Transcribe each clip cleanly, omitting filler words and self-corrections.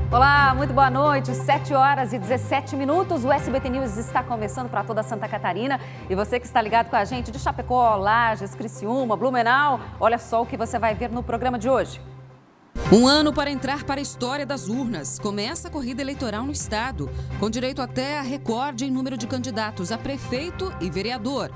Olá, muito boa noite, 7 horas e 17 minutos, o SBT News está começando para toda Santa Catarina e você que está ligado com a gente de Chapecó, Lages, Criciúma, Blumenau, olha só o que você vai ver no programa de hoje. Um ano para entrar para a história das urnas. Começa a corrida eleitoral no estado, com direito até a recorde em número de candidatos a prefeito e vereador.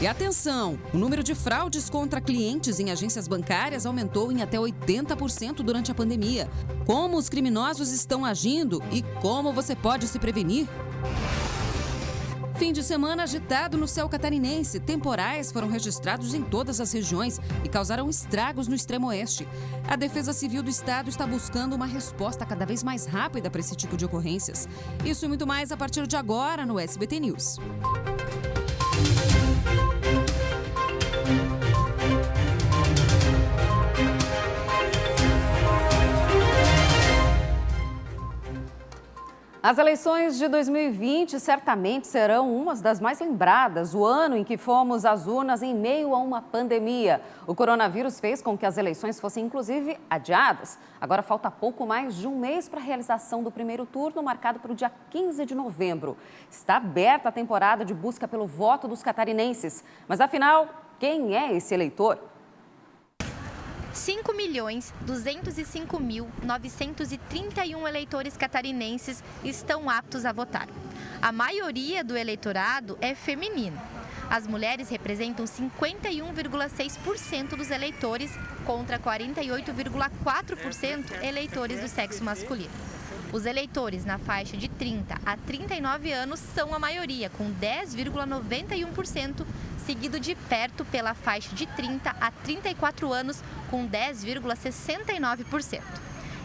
E atenção, o número de fraudes contra clientes em agências bancárias aumentou em até 80% durante a pandemia. Como os criminosos estão agindo e como você pode se prevenir? Fim de semana agitado no céu catarinense. Temporais foram registrados em todas as regiões e causaram estragos no extremo oeste. A Defesa Civil do Estado está buscando uma resposta cada vez mais rápida para esse tipo de ocorrências. Isso e muito mais a partir de agora no SBT News. As eleições de 2020 certamente serão umas das mais lembradas, o ano em que fomos às urnas em meio a uma pandemia. O coronavírus fez com que as eleições fossem, inclusive, adiadas. Agora falta pouco mais de um mês para a realização do primeiro turno, marcado para o dia 15 de novembro. Está aberta a temporada de busca pelo voto dos catarinenses. Mas, afinal, quem é esse eleitor? 5.205.931 eleitores catarinenses estão aptos a votar. A maioria do eleitorado é feminino. As mulheres representam 51,6% dos eleitores contra 48,4% eleitores do sexo masculino. Os eleitores na faixa de 30 a 39 anos são a maioria, com 10,91%, seguido de perto pela faixa de 30 a 34 anos, com 10,69%.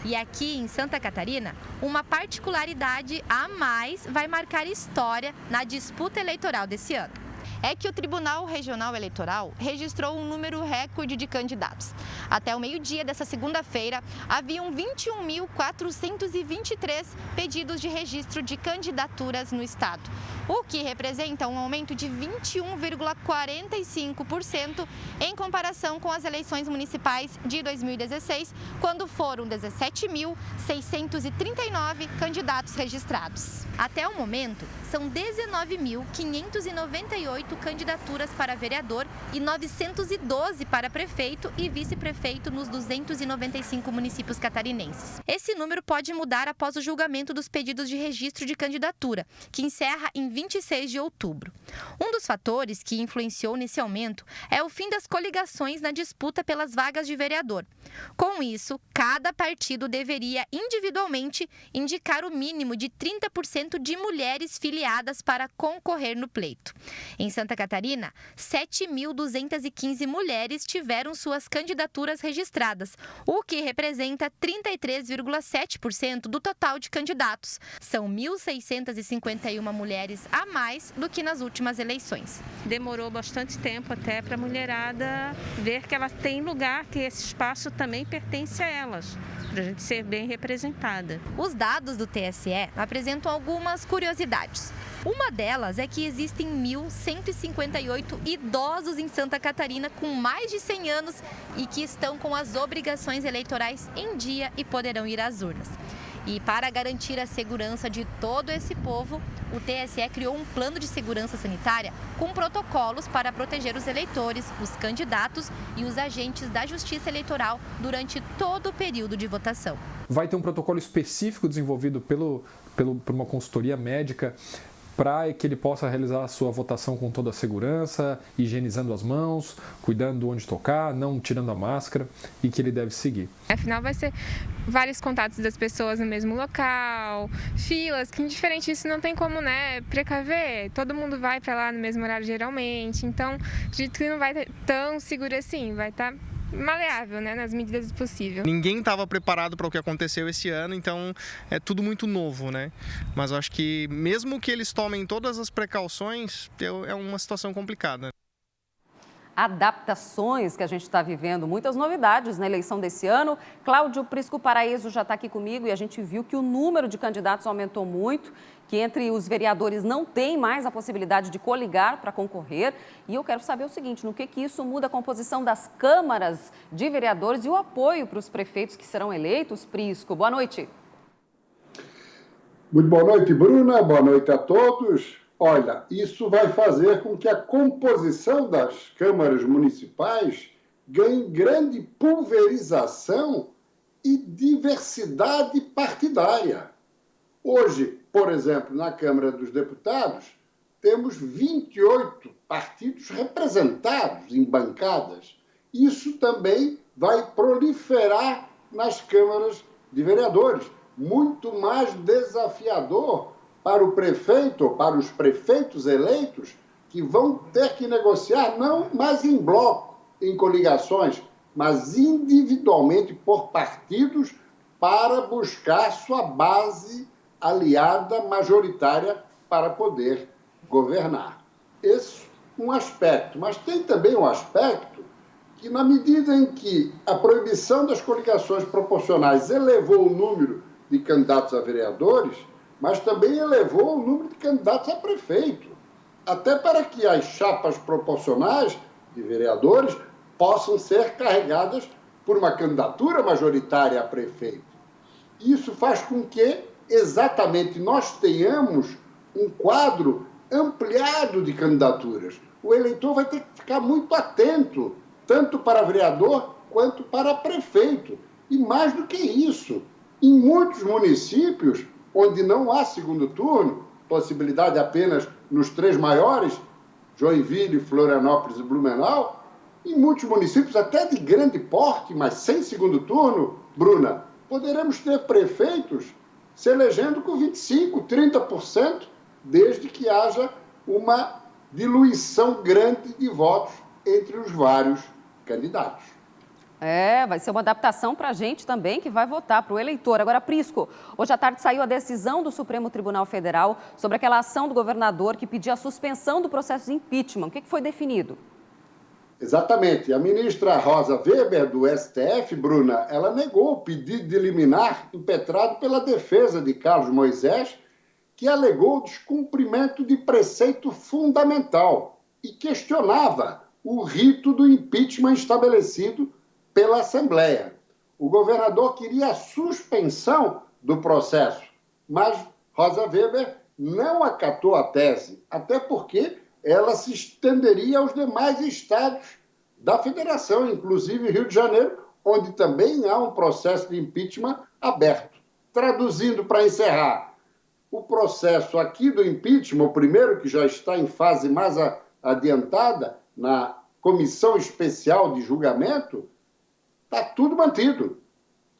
E aqui em Santa Catarina, uma particularidade a mais vai marcar história na disputa eleitoral desse ano. É que o Tribunal Regional Eleitoral registrou um número recorde de candidatos. Até o meio-dia dessa segunda-feira, haviam 21.423 pedidos de registro de candidaturas no estado, o que representa um aumento de 21,45% em comparação com as eleições municipais de 2016, quando foram 17.639 candidatos registrados. Até o momento, são 19.598 candidaturas para vereador e 912 para prefeito e vice-prefeito nos 295 municípios catarinenses. Esse número pode mudar após o julgamento dos pedidos de registro de candidatura, que encerra em 26 de outubro. Um dos fatores que influenciou nesse aumento é o fim das coligações na disputa pelas vagas de vereador. Com isso, cada partido deveria individualmente indicar o mínimo de 30% de mulheres filiadas para concorrer no pleito. Em Santa Catarina, 7.215 mulheres tiveram suas candidaturas registradas, o que representa 33,7% do total de candidatos. São 1.651 mulheres a mais do que nas últimas eleições. Demorou bastante tempo até para a mulherada ver que ela tem lugar, que esse espaço também pertence a elas, para a gente ser bem representada. Os dados do TSE apresentam algumas curiosidades. Uma delas é que existem 1.158 idosos em Santa Catarina com mais de 100 anos e que estão com as obrigações eleitorais em dia e poderão ir às urnas. E para garantir a segurança de todo esse povo, o TSE criou um plano de segurança sanitária com protocolos para proteger os eleitores, os candidatos e os agentes da Justiça Eleitoral durante todo o período de votação. Vai ter um protocolo específico desenvolvido por uma consultoria médica para que ele possa realizar a sua votação com toda a segurança, higienizando as mãos, cuidando onde tocar, não tirando a máscara, e que ele deve seguir. Afinal, vai ser vários contatos das pessoas no mesmo local, filas, que indiferente disso não tem como, precaver. Todo mundo vai para lá no mesmo horário geralmente, então acredito que não vai estar tão seguro assim, vai estar maleável, nas medidas do possível. Ninguém estava preparado para o que aconteceu esse ano, então é tudo muito novo, Mas eu acho que mesmo que eles tomem todas as precauções, é uma situação complicada. adaptações que a gente está vivendo, muitas novidades na eleição desse ano. Cláudio Prisco Paraíso já está aqui comigo e a gente viu que o número de candidatos aumentou muito, que entre os vereadores não tem mais a possibilidade de coligar para concorrer. E eu quero saber o seguinte, no que isso muda a composição das câmaras de vereadores e o apoio para os prefeitos que serão eleitos? Prisco, boa noite. Muito boa noite, Bruna. Boa noite a todos. Olha, isso vai fazer com que a composição das câmaras municipais ganhe grande pulverização e diversidade partidária. Hoje, por exemplo, na Câmara dos Deputados, temos 28 partidos representados em bancadas. Isso também vai proliferar nas câmaras de vereadores. Muito mais desafiador para o prefeito ou para os prefeitos eleitos que vão ter que negociar não mais em bloco, em coligações, mas individualmente por partidos para buscar sua base aliada majoritária para poder governar. Esse é um aspecto, mas tem também um aspecto que, na medida em que a proibição das coligações proporcionais elevou o número de candidatos a vereadores, mas também elevou o número de candidatos a prefeito, até para que as chapas proporcionais de vereadores possam ser carregadas por uma candidatura majoritária a prefeito. Isso faz com que exatamente nós tenhamos um quadro ampliado de candidaturas. O eleitor vai ter que ficar muito atento, tanto para vereador quanto para prefeito. E mais do que isso, em muitos municípios, onde não há segundo turno, possibilidade apenas nos 3 maiores, Joinville, Florianópolis e Blumenau, em muitos municípios até de grande porte, mas sem segundo turno, Bruna, poderemos ter prefeitos se elegendo com 25%, 30%, desde que haja uma diluição grande de votos entre os vários candidatos. Vai ser uma adaptação para a gente também que vai votar, para o eleitor. Agora, Prisco, hoje à tarde saiu a decisão do Supremo Tribunal Federal sobre aquela ação do governador que pedia a suspensão do processo de impeachment. O que foi definido? Exatamente. A ministra Rosa Weber, do STF, Bruna, ela negou o pedido de liminar impetrado pela defesa de Carlos Moisés, que alegou descumprimento de preceito fundamental e questionava o rito do impeachment estabelecido pela Assembleia. O governador queria a suspensão do processo, mas Rosa Weber não acatou a tese, até porque ela se estenderia aos demais estados da federação, inclusive Rio de Janeiro, onde também há um processo de impeachment aberto. Traduzindo para encerrar, o processo aqui do impeachment, o primeiro que já está em fase mais adiantada, na comissão especial de julgamento, está tudo mantido.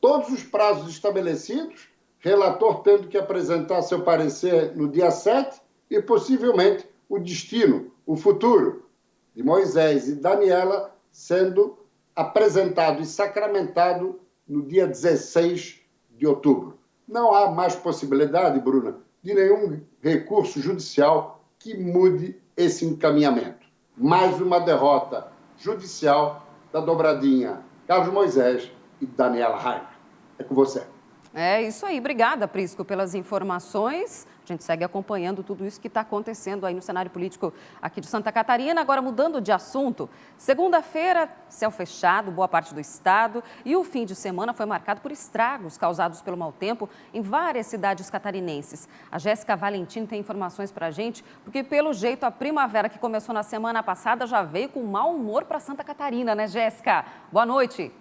Todos os prazos estabelecidos, relator tendo que apresentar seu parecer no dia 7 e possivelmente o destino, o futuro de Moisés e Daniela sendo apresentado e sacramentado no dia 16 de outubro. Não há mais possibilidade, Bruna, de nenhum recurso judicial que mude esse encaminhamento. Mais uma derrota judicial da dobradinha Carlos Moisés e Daniela Rainer. É com você. É isso aí. Obrigada, Prisco, pelas informações. A gente segue acompanhando tudo isso que está acontecendo aí no cenário político aqui de Santa Catarina. Agora, mudando de assunto, segunda-feira, céu fechado, boa parte do estado, e o fim de semana foi marcado por estragos causados pelo mau tempo em várias cidades catarinenses. A Jéssica Valentim tem informações para a gente, porque pelo jeito a primavera que começou na semana passada já veio com mau humor para Santa Catarina, né, Jéssica? Boa noite.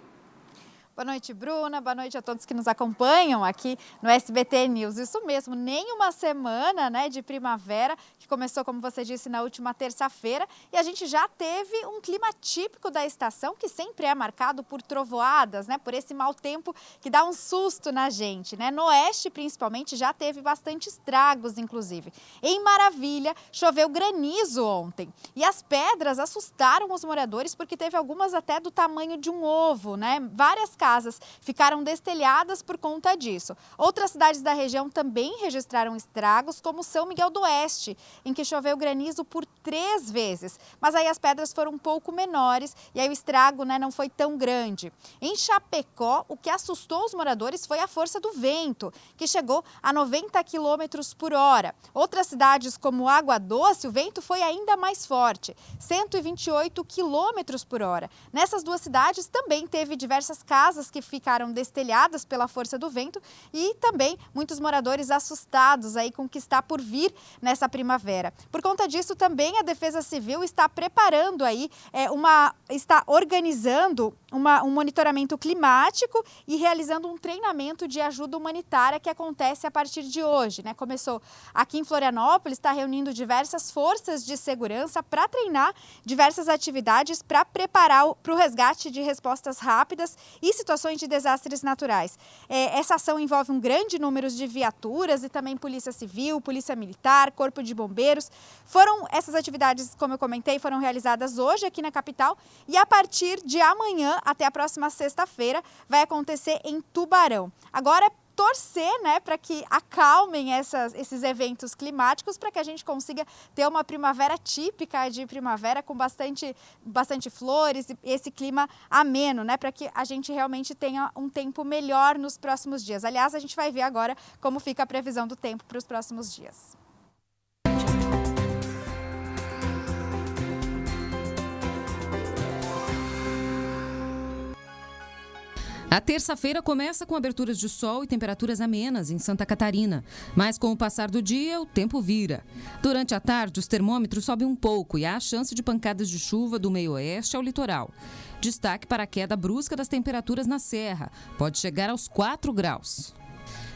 Boa noite, Bruna. Boa noite a todos que nos acompanham aqui no SBT News. Isso mesmo, nem uma semana, né, de primavera, que começou, como você disse, na última terça-feira. E a gente já teve um clima típico da estação, que sempre é marcado por trovoadas, né, por esse mau tempo que dá um susto na gente, né? No oeste, principalmente, já teve bastante estragos, inclusive. Em Maravilha, choveu granizo ontem. E as pedras assustaram os moradores, porque teve algumas até do tamanho de um ovo, né? Várias casas casas ficaram destelhadas por conta disso. Outras cidades da região também registraram estragos, como São Miguel do Oeste, em que choveu granizo por 3 vezes. Mas aí as pedras foram um pouco menores e aí o estrago, não foi tão grande. Em Chapecó, o que assustou os moradores foi a força do vento, que chegou a 90 km por hora. Outras cidades, como Água Doce, o vento foi ainda mais forte, 128 km por hora. Nessas 2 cidades também teve diversas casas que ficaram destelhadas pela força do vento e também muitos moradores assustados aí com o que está por vir nessa primavera. Por conta disso, também a Defesa Civil está preparando aí, está organizando um monitoramento climático e realizando um treinamento de ajuda humanitária que acontece a partir de hoje, Começou aqui em Florianópolis, está reunindo diversas forças de segurança para treinar diversas atividades para preparar para o resgate de respostas rápidas e situações de desastres naturais. Essa ação envolve um grande número de viaturas e também Polícia Civil, Polícia Militar, Corpo de Bombeiros. Essas atividades, como eu comentei, foram realizadas hoje aqui na capital e a partir de amanhã até a próxima sexta-feira vai acontecer em Tubarão. Agora torcer, para que acalmem esses eventos climáticos para que a gente consiga ter uma primavera típica de primavera com bastante flores e esse clima ameno, para que a gente realmente tenha um tempo melhor nos próximos dias. Aliás, a gente vai ver agora como fica a previsão do tempo para os próximos dias. A terça-feira começa com aberturas de sol e temperaturas amenas em Santa Catarina, mas com o passar do dia, o tempo vira. Durante a tarde, os termômetros sobem um pouco e há a chance de pancadas de chuva do meio-oeste ao litoral. Destaque para a queda brusca das temperaturas na Serra, pode chegar aos 4 graus.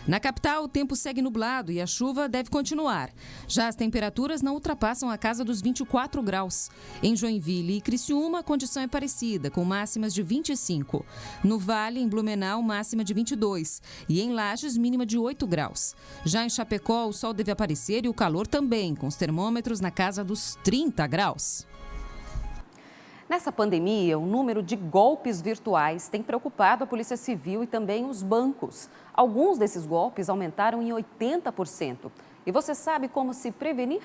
Na capital, o tempo segue nublado e a chuva deve continuar. Já as temperaturas não ultrapassam a casa dos 24 graus. Em Joinville e Criciúma, a condição é parecida, com máximas de 25. No Vale, em Blumenau, máxima de 22. E em Lages, mínima de 8 graus. Já em Chapecó, o sol deve aparecer e o calor também, com os termômetros na casa dos 30 graus. Nessa pandemia, o número de golpes virtuais tem preocupado a Polícia Civil e também os bancos. Alguns desses golpes aumentaram em 80%. E você sabe como se prevenir?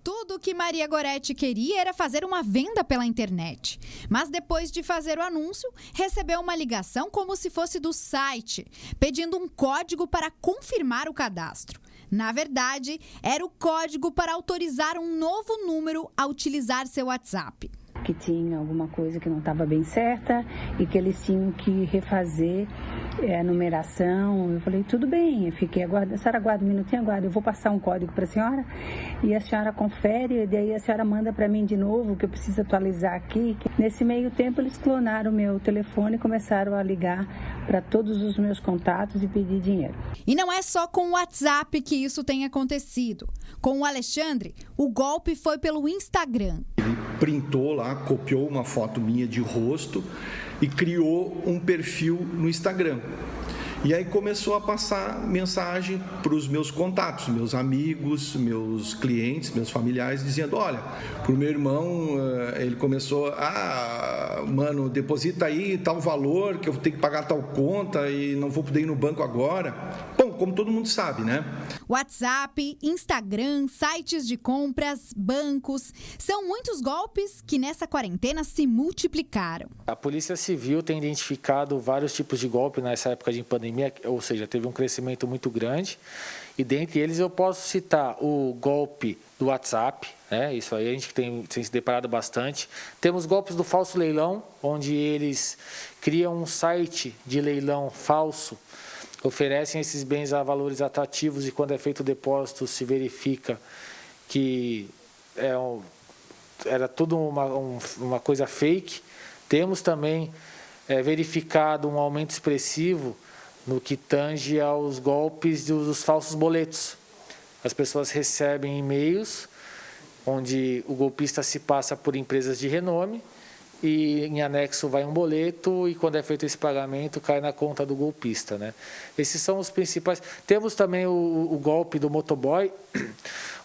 Tudo o que Maria Goretti queria era fazer uma venda pela internet. Mas depois de fazer o anúncio, recebeu uma ligação como se fosse do site, pedindo um código para confirmar o cadastro. Na verdade, era o código para autorizar um novo número a utilizar seu WhatsApp. Que tinha alguma coisa que não estava bem certa e que eles tinham que refazer a numeração. Eu falei, tudo bem, eu fiquei aguardando. A senhora aguarda um minutinho, aguarda, eu vou passar um código para a senhora e a senhora confere, e daí a senhora manda para mim de novo, que eu preciso atualizar aqui. Nesse meio tempo, eles clonaram o meu telefone e começaram a ligar para todos os meus contatos e pedir dinheiro. E não é só com o WhatsApp que isso tem acontecido. Com o Alexandre, o golpe foi pelo Instagram. Ele printou lá, copiou uma foto minha de rosto e criou um perfil no Instagram. E aí começou a passar mensagem para os meus contatos, meus amigos, meus clientes, meus familiares, dizendo, olha, para o meu irmão, ele começou, mano, deposita aí tal valor, que eu tenho que pagar tal conta e não vou poder ir no banco agora. Bom, como todo mundo sabe, né? WhatsApp, Instagram, sites de compras, bancos, são muitos golpes que nessa quarentena se multiplicaram. A Polícia Civil tem identificado vários tipos de golpe nessa época de pandemia, ou seja, teve um crescimento muito grande, e dentre eles eu posso citar o golpe do WhatsApp, isso aí a gente tem se deparado bastante. Temos golpes do falso leilão, onde eles criam um site de leilão falso, oferecem esses bens a valores atrativos e quando é feito o depósito se verifica que era tudo uma coisa fake. Temos também verificado um aumento expressivo no que tange aos golpes dos falsos boletos. As pessoas recebem e-mails onde o golpista se passa por empresas de renome e em anexo vai um boleto e quando é feito esse pagamento cai na conta do golpista, né? Esses são os principais. Temos também o golpe do motoboy,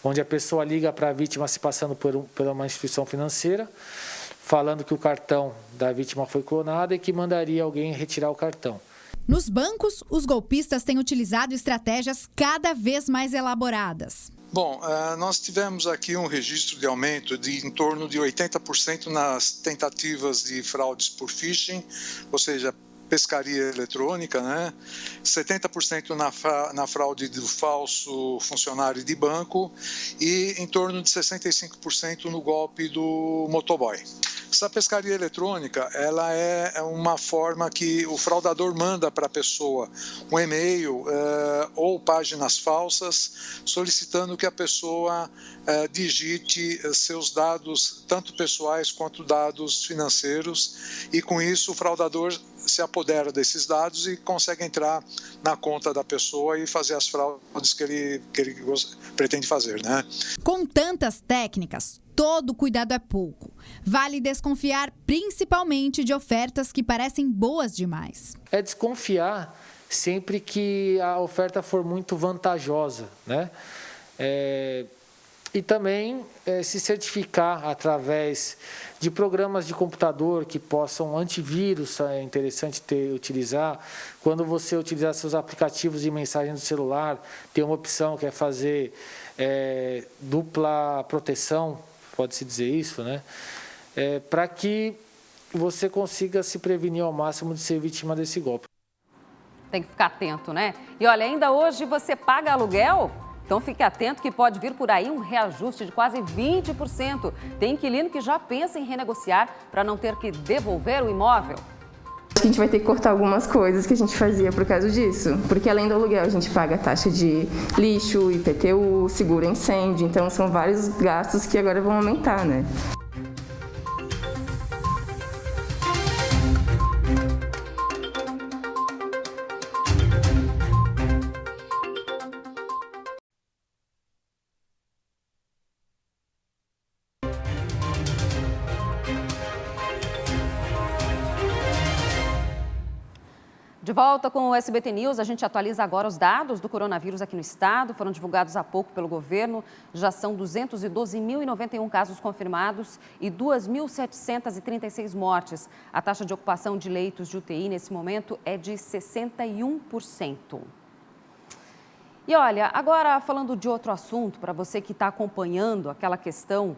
onde a pessoa liga para a vítima se passando por uma instituição financeira, falando que o cartão da vítima foi clonado e que mandaria alguém retirar o cartão. Nos bancos, os golpistas têm utilizado estratégias cada vez mais elaboradas. Bom, nós tivemos aqui um registro de aumento de em torno de 80% nas tentativas de fraudes por phishing, ou seja, pescaria eletrônica, né? 70% na fraude do falso funcionário de banco e em torno de 65% no golpe do motoboy. Essa pescaria eletrônica, ela é uma forma que o fraudador manda para a pessoa um e-mail ou páginas falsas solicitando que a pessoa digite seus dados, tanto pessoais quanto dados financeiros, e com isso o fraudador se apodera desses dados e consegue entrar na conta da pessoa e fazer as fraudes que ele pretende fazer, né? Com tantas técnicas, todo cuidado é pouco. Vale desconfiar principalmente de ofertas que parecem boas demais. É desconfiar sempre que a oferta for muito vantajosa, né? E também se certificar através de programas de computador que possam antivírus, é interessante utilizar. Quando você utilizar seus aplicativos de mensagem do celular, tem uma opção que é fazer dupla proteção, pode-se dizer isso, né? Para que você consiga se prevenir ao máximo de ser vítima desse golpe. Tem que ficar atento, né? E olha, ainda hoje você paga aluguel? Então fique atento que pode vir por aí um reajuste de quase 20%. Tem inquilino que já pensa em renegociar para não ter que devolver o imóvel. A gente vai ter que cortar algumas coisas que a gente fazia por causa disso, porque além do aluguel a gente paga a taxa de lixo, IPTU, seguro incêndio, então são vários gastos que agora vão aumentar, né? De volta com o SBT News, a gente atualiza agora os dados do coronavírus aqui no estado. Foram divulgados há pouco pelo governo. Já são 212.091 casos confirmados e 2.736 mortes. A taxa de ocupação de leitos de UTI nesse momento é de 61%. E olha, agora falando de outro assunto, para você que está acompanhando aquela questão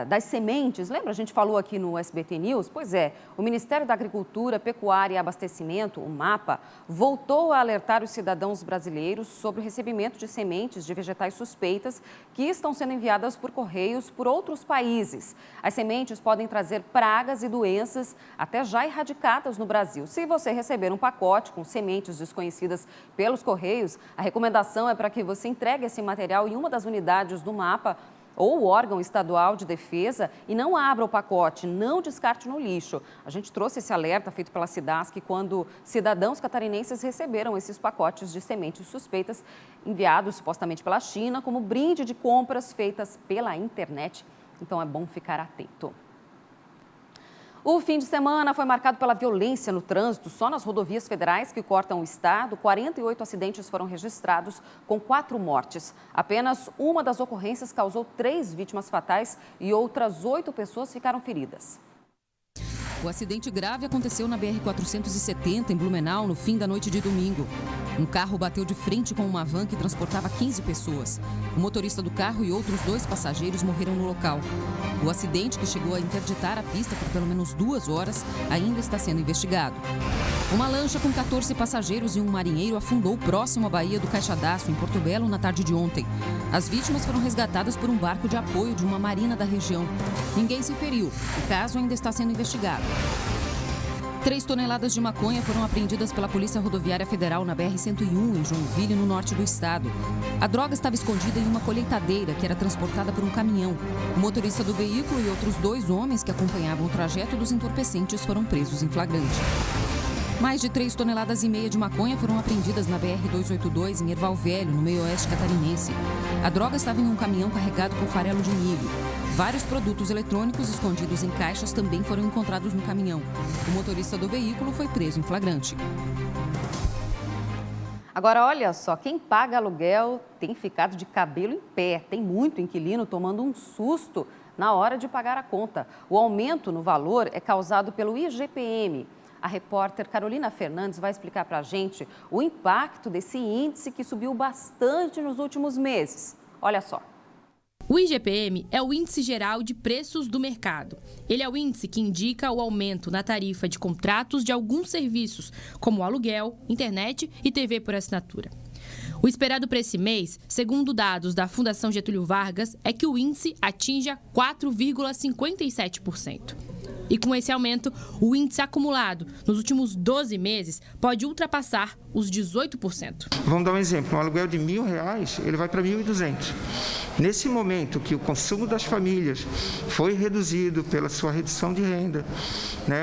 das sementes, lembra? A gente falou aqui no SBT News? Pois é, o Ministério da Agricultura, Pecuária e Abastecimento, o MAPA, voltou a alertar os cidadãos brasileiros sobre o recebimento de sementes de vegetais suspeitas que estão sendo enviadas por correios por outros países. As sementes podem trazer pragas e doenças até já erradicadas no Brasil. Se você receber um pacote com sementes desconhecidas pelos correios, a recomendação é para que você entregue esse material em uma das unidades do MAPA ou o órgão estadual de defesa e não abra o pacote, não descarte no lixo. A gente trouxe esse alerta feito pela Cidasc quando cidadãos catarinenses receberam esses pacotes de sementes suspeitas enviados supostamente pela China como brinde de compras feitas pela internet. Então é bom ficar atento. O fim de semana foi marcado pela violência no trânsito. Só nas rodovias federais que cortam o estado, 48 acidentes foram registrados, com 4 mortes. Apenas uma das ocorrências causou 3 vítimas fatais e outras 8 pessoas ficaram feridas. O acidente grave aconteceu na BR-470, em Blumenau, no fim da noite de domingo. Um carro bateu de frente com uma van que transportava 15 pessoas. O motorista do carro e outros 2 passageiros morreram no local. O acidente, que chegou a interditar a pista por pelo menos 2 horas, ainda está sendo investigado. Uma lancha com 14 passageiros e um marinheiro afundou próximo à Baía do Caixadaço, em Porto Belo, na tarde de ontem. As vítimas foram resgatadas por um barco de apoio de uma marina da região. Ninguém se feriu. O caso ainda está sendo investigado. 3 toneladas de maconha foram apreendidas pela Polícia Rodoviária Federal na BR-101, em Joinville, no norte do estado. A droga estava escondida em uma colheitadeira que era transportada por um caminhão. O motorista do veículo e outros 2 homens que acompanhavam o trajeto dos entorpecentes foram presos em flagrante. Mais de 3,5 toneladas de maconha foram apreendidas na BR-282, em Erval Velho, no meio-oeste catarinense. A droga estava em um caminhão carregado com farelo de milho. Vários produtos eletrônicos escondidos em caixas também foram encontrados no caminhão. O motorista do veículo foi preso em flagrante. Agora, olha só, quem paga aluguel tem ficado de cabelo em pé. Tem muito inquilino tomando um susto na hora de pagar a conta. O aumento no valor é causado pelo IGPM. A repórter Carolina Fernandes vai explicar para a gente o impacto desse índice que subiu bastante nos últimos meses. Olha só. O IGPM é o Índice Geral de Preços do Mercado. Ele é o índice que indica o aumento na tarifa de contratos de alguns serviços, como aluguel, internet e TV por assinatura. O esperado para esse mês, segundo dados da Fundação Getúlio Vargas, é que o índice atinja 4,57%. E com esse aumento, o índice acumulado nos últimos 12 meses pode ultrapassar os 18%. Vamos dar um exemplo, um aluguel de R$1.000, ele vai para 1.200. Nesse momento que o consumo das famílias foi reduzido pela sua redução de renda,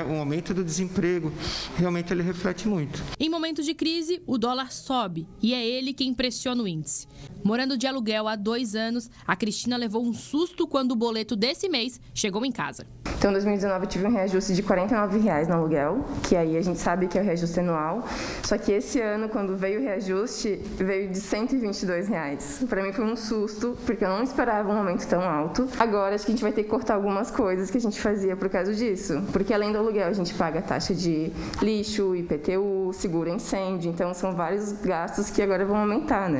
o aumento do desemprego, realmente ele reflete muito. Em momentos de crise, o dólar sobe e é ele quem pressiona o índice. Morando de aluguel há 2 anos, a Cristina levou um susto quando o boleto desse mês chegou em casa. Então, em 2019, eu tive um reajuste de R$49 no aluguel, que aí a gente sabe que é o reajuste anual. Só que esse ano, quando veio o reajuste, veio de R$122. Para mim foi um susto, porque eu não esperava um aumento tão alto. Agora, acho que a gente vai ter que cortar algumas coisas que a gente fazia por causa disso. Porque além do aluguel, a gente paga a taxa de lixo, IPTU, seguro incêndio. Então, são vários gastos que agora vão aumentar,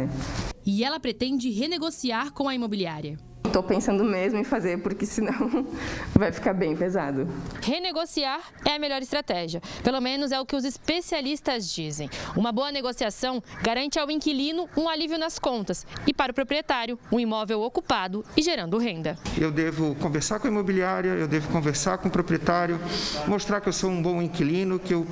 E ela pretende renegociar com a imobiliária. Estou pensando mesmo em fazer, porque senão vai ficar bem pesado. Renegociar é a melhor estratégia. Pelo menos é o que os especialistas dizem. Uma boa negociação garante ao inquilino um alívio nas contas e, para o proprietário, um imóvel ocupado e gerando renda. Eu devo conversar com a imobiliária, eu devo conversar com o proprietário, mostrar que eu sou um bom inquilino, que eu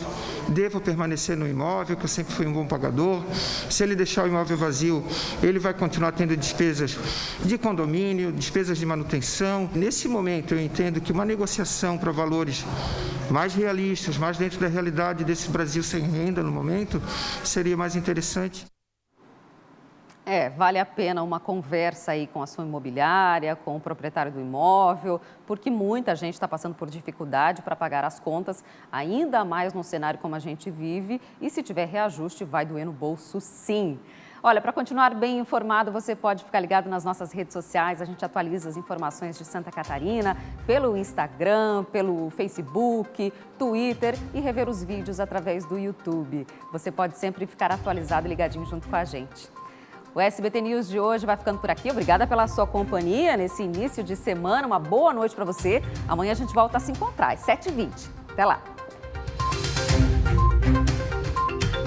devo permanecer no imóvel, que eu sempre fui um bom pagador. Se ele deixar o imóvel vazio, ele vai continuar tendo despesas de condomínio, despesas de manutenção. Nesse momento, eu entendo que uma negociação para valores mais realistas, mais dentro da realidade desse Brasil sem renda no momento, seria mais interessante. Vale a pena uma conversa aí com a sua imobiliária, com o proprietário do imóvel, porque muita gente está passando por dificuldade para pagar as contas, ainda mais num cenário como a gente vive, e se tiver reajuste, vai doer no bolso sim. Olha, para continuar bem informado, você pode ficar ligado nas nossas redes sociais. A gente atualiza as informações de Santa Catarina pelo Instagram, pelo Facebook, Twitter e rever os vídeos através do YouTube. Você pode sempre ficar atualizado e ligadinho junto com a gente. O SBT News de hoje vai ficando por aqui. Obrigada pela sua companhia nesse início de semana. Uma boa noite para você. Amanhã a gente volta a se encontrar às 7h20. Até lá!